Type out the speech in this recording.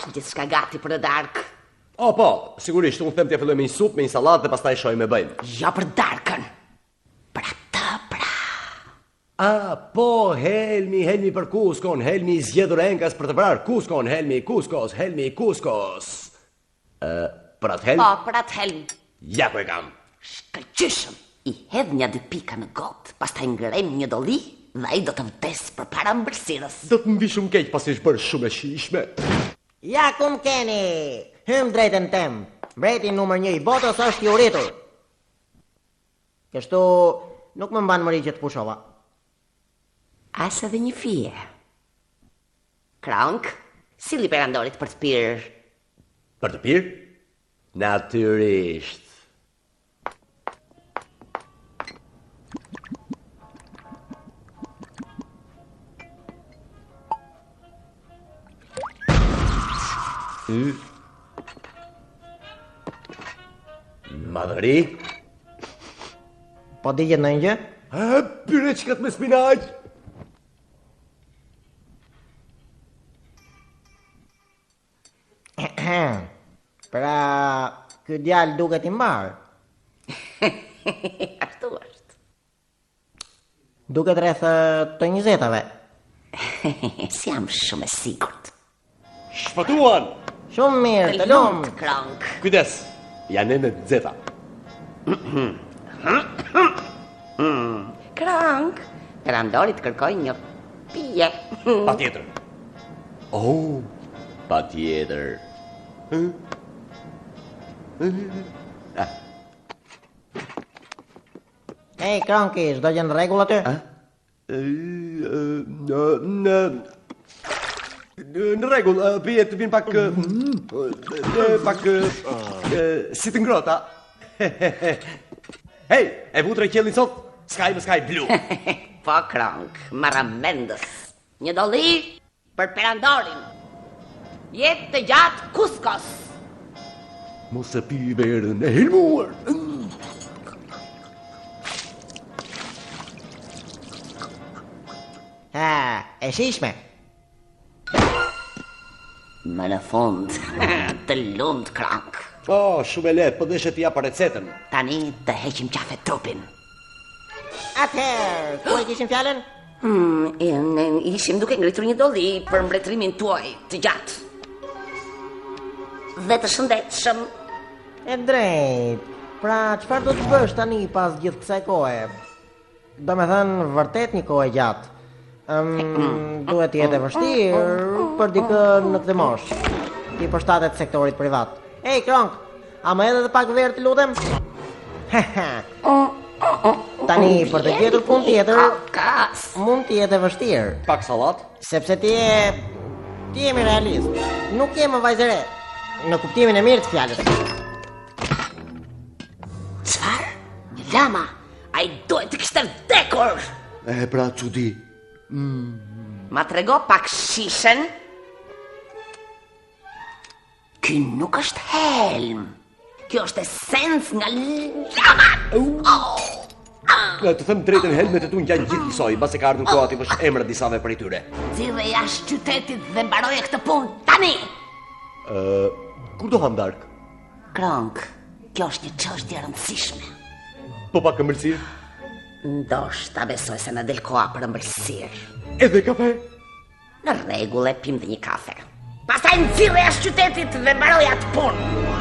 është gjithçka gati për darkë? O, po, sigurisht, unë them t'ja filloj me një supë, me një sallatë dhe pastaj shoj me bëjmë. Jo për darkën. Për atë, pra. Po, Helmi për Kuskon, Helmi i zgjedhur enkas për të vrarë Kuskon, Helmi i Kuskos. Për atë Helm? Po, për atë Helm. Ja ku e kam. Shkëlqyshëm. I hedh një dy pika në gotë, pastaj ngrem një dolli dhe ai do të vdes përpara mbërësirës. Do të mbi shumë keq pasi është bërë shumë e shijshme. Ja ku më keni, hym drejtën tem. Mbreti numër 1 i botës është i uritur. Kështu nuk më mban mëri që të pushova. As edhe një fije. Kronk, sili perandorit për të pirë. Për të pirë? Natyrisht. Madhëri? Po digjet në një? Pyre që këtë me spinaq. Pra, ky djalë duket i mbarë. Ashtu është. Duket rreth të 20-ave. Si jam shumë e sigurt. Shfatuan! Shumë mirë, të lumë. Kronk. Kujdes, janë në zeta. Kronk, perandorit kërkoj një pije. Patjetër. Oh, patjetër. Ej, Kronki, çdo gjë në rregull aty? Në rregull, pije të vinë pak si të ngrota. Hej, e vutre qellin sot? Skaj më skaj blu. Po, Kronk, marra mendës. Një dolli për perandorin. Jetë të gjatë Kuskos. Mos e pi verën e helmuar. E shishme. Më në fund, të lund, Kronk. Shumë e lehtë, po deshe t'ja pa recetën. Tani të heqim qafe trupin. Atëherë, ku e kishim fjalën? Ishim duke ngritur një dolli për mbretërimin tuaj të gjatë. Dhe të shëndetshëm. E drejt. Pra, çfarë do të bësh tani pas gjithë kësaj kohe? Do me thënë, vërtet një kohë gjatë. Duhet jetë e vështirë për dikë në këtë moshë. Ti përshtatet sektorit privat. Ej, Kronk, a më edhe dhe pak verë të lutem? Tani, për të gjetur punë tjetër, mund të jetë e vështirë. Pak sallat? Sepse ti jemi realist. Nuk jemi vajzëre, në kuptimin e mirë të fjalës. Çfarë? Një lama, ai duhet të kishte vdekur. Pra çudi. Ma trego pak shishen. Ky nuk është helm. Kjo është esencë nga lama. Të them drejtën, helmet e tu ngjan gjithë kësaj, mbas e ka ardhur koha ti bësh emra disave prej tyre. Zile jashtë qytetit dhe mbaroje këtë punë tani. Kur do ham dark? Kronk, kjo është një çështje e rëndësishme. Po pak ëmbëlsirë? Ndoshta besoj se na del koha për ëmbëlsirë. Edhe kafe? Në rregull, e pim dhe një kafe. Pastaj nxirre jashtë qytetit dhe mbaroj atë punë.